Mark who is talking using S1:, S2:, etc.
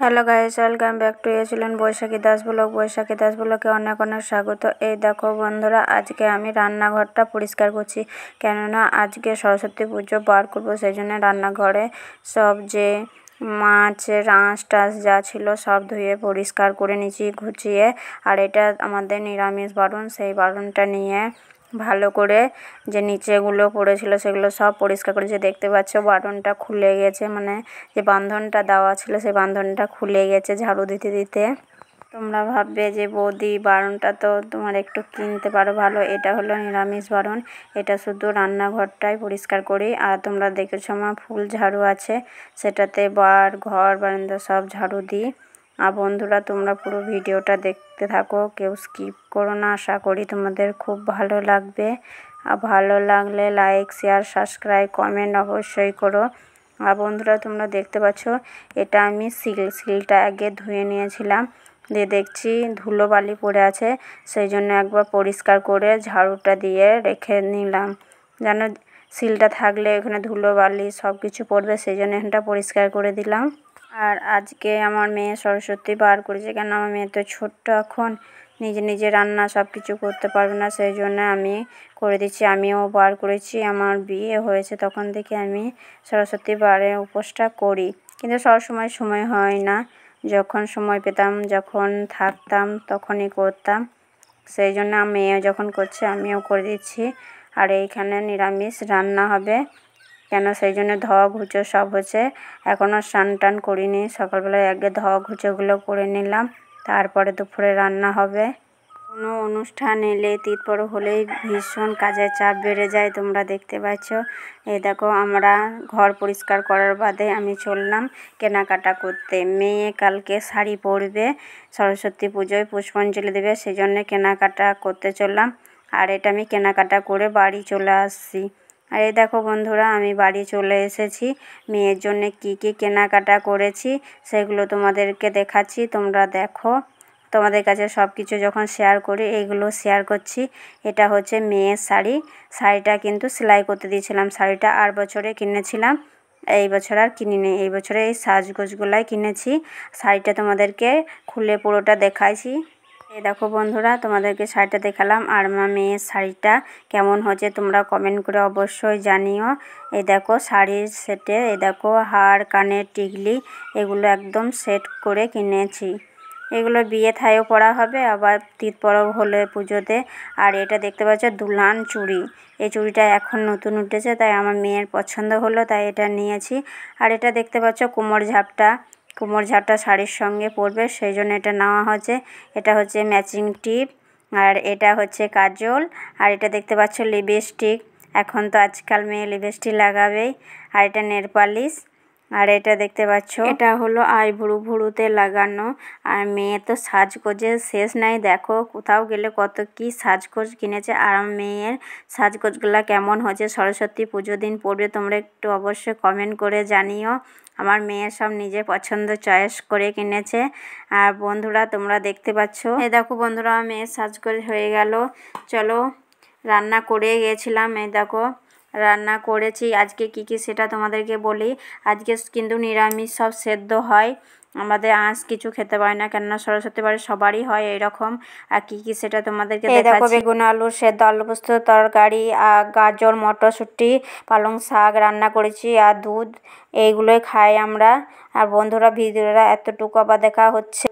S1: Hello guys, welcome back to ছিলেন বৈশাখী Das blog. বৈশাখী দাস ব্লগে অনেক অনেক স্বাগত। এই দেখো বন্ধুরা, আজকে আমি রান্নাঘরটা পরিষ্কার করছি, কেননা আজকে সরস্বতী পুজো বার করবো। সেই জন্য রান্নাঘরে সব যে মাছের আঁশ টাশ যা ছিল সব ধুয়ে পরিষ্কার করে নিয়েছি, গুছিয়ে। আর এটা আমাদের নিরামিষ বারণ, সেই বারণটা নিয়ে ভালো করে যে নিচেগুলো পড়েছিল সেগুলো সব পরিষ্কার করেছে। দেখতে পাচ্ছ বাটনটা খুলে গেছে, মানে যে বাঁধনটা দেওয়া ছিল সেই বাঁধনটা খুলে গেছে ঝাড়ু দিতে দিতে। তোমরা ভাববে যে বৌদি বারণটা তো তোমার একটু কিনতে পারো ভালো, এটা হলো নিরামিষ বারণ, এটা শুধু রান্নাঘরটাই পরিষ্কার করি। আর তোমরা দেখেছো আমার ফুল ঝাড়ু আছে, সেটাতে ঘর বারান্দা সব ঝাড়ু দিই। আর বন্ধুরা, তোমরা পুরো ভিডিওটা দেখতে থাকো, কেউ স্কিপ করো না। আশা করি তোমাদের খুব ভালো লাগবে। আর ভালো লাগলে লাইক, শেয়ার, সাবস্ক্রাইব, কমেন্ট অবশ্যই করো। আর বন্ধুরা, তোমরা দেখতে পাচ্ছ এটা আমি সিলটা আগে ধুয়ে নিয়েছিলাম, দিয়ে দেখছি ধুলো বালি পড়ে আছে, সেই জন্য একবার পরিষ্কার করে ঝাড়ুটা দিয়ে রেখে নিলাম। যেন সিলটা থাকলে এখানে ধুলো বালি সব কিছু পড়বে, সেই জন্য এখানটা পরিষ্কার করে দিলাম। আর আজকে আমার মেয়ে সরস্বতী বার করেছে, কেন আমার মেয়ে তো ছোট্ট, এখন নিজে নিজে রান্না সব কিছু করতে পারবে না, সেই জন্য আমি করে দিচ্ছি। আমিও বার করেছি, আমার বিয়ে হয়েছে তখন থেকে আমি সরস্বতী বারের উপোসটা করি, কিন্তু সবসময় সময় হয় না। যখন সময় পেতাম, যখন থাকতাম তখনই করতাম, সেই জন্য মেয়ে যখন করছে আমিও করে দিচ্ছি। আর এইখানে নিরামিষ রান্না হবে, কেন সেই জন্য ধোয়া ঘুচো সব হচ্ছে। এখনও স্নান টান করিনি, সকালবেলায় আগে ধোয়া ঘুচোগুলো করে নিলাম, তারপরে দুপুরে রান্না হবে। কোনো অনুষ্ঠান এলে তিথ পরব হলেই ভীষণ কাজের চাপ বেড়ে যায়, তোমরা দেখতে পাচ্ছ। এই দেখো, আমরা ঘর পরিষ্কার করার বাদে আমি চললাম কেনাকাটা করতে। মেয়ে কালকে শাড়ি পরবে, সরস্বতী পুজোয় পুষ্পাঞ্জলি দেবে, সেই জন্য কেনাকাটা করতে চললাম। আর এটা আমি কেনাকাটা করে বাড়ি চলে আসছি। আর এই দেখো বন্ধুরা, আমি বাড়ি চলে এসেছি। মেয়ের জন্য কি কি কেনাকাটা করেছি সেগুলো তোমাদেরকে দেখাচ্ছি, তোমরা দেখো। তোমাদের কাছে সব কিছু যখন শেয়ার করি, এইগুলো শেয়ার করছি। এটা হচ্ছে মেয়ের শাড়িটা কিন্তু সেলাই করতে দিয়েছিলাম। শাড়িটা আর বছরে কিনেছিলাম, এই বছর আর কিনিনি, এই বছরে এই সাজগোজগুলাই কিনেছি। শাড়িটা তোমাদেরকে খুলে পুরোটা দেখাইছি। এই দেখো বন্ধুরা, তোমাদেরকে শাড়িটা দেখালাম। আর আমার মেয়ের শাড়িটা কেমন হচ্ছে তোমরা কমেন্ট করে অবশ্যই জানিও। এই দেখো শাড়ির সেটে, এই দেখো হার, কানের টিকলি, এগুলো একদম সেট করে কিনেছি। এগুলো বিয়ে থায়েও পরা হবে, আবার তিথ পরব হলে পুজোতে। আর এটা দেখতে পাচ্ছ দুলহান চুড়ি, এই চুড়িটা এখন নতুন উঠেছে, তাই আমার মেয়ের পছন্দ হলো, তাই এটা নিয়েছি। আর এটা দেখতে পাচ্ছ কোমর ঝাপটা শাড়ির সঙ্গে পরবে, সেই জন্য এটা নেওয়া হচ্ছে। এটা হচ্ছে ম্যাচিং টিপ, আর এটা হচ্ছে কাজল। আর এটা দেখতে পাচ্ছ লিপস্টিক, এখন তো আজকাল মেয়ে লিপস্টিক লাগাবেই। আর এটা নেল পালিশ। আর এটা দেখতে পাচ্ছ এটা হলো ভুরুতে লাগানো। আর মেয়ে তো সাজগোজের শেষ নাই, দেখো কোথাও গেলে কত কি সাজগোজ কিনেছে। আর আমার মেয়ের সাজগোজগুলো কেমন হচ্ছে, সরস্বতী পুজো দিন পড়বে, তোমরা একটু অবশ্যই কমেন্ট করে জানিও। আমার মেয়ে সব নিজে পছন্দ চয়েস করে কিনেছে। আর বন্ধুরা, তোমরা দেখতে পাচ্ছ, এই দেখো বন্ধুরা, আমার মেয়ের সাজগোজ হয়ে গেল। চলো, রান্না করে গিয়েছিলাম, এই দেখো রান্না করেছি। আজকে কি কি সেটা তোমাদেরকে বলি। আজকে কিন্তু নিরামিষ সব সেদ্ধ হয়, আমাদের আঁশ কিছু খেতে পারে না, কেননা সরস্বতী বারে সবারই হয় এইরকম। আর কি কি সেটা তোমাদেরকে দেখাচ্ছি। বেগুন আলু সেদ্ধ, আলু পোস্ত তরকারি, আর গাজর, মটরশুঁটি, পালং শাক রান্না করেছি, আর দুধ, এইগুলোই খাই আমরা। আর বন্ধুরা, ভিডিওটা এতটুকু আবার দেখা হচ্ছে।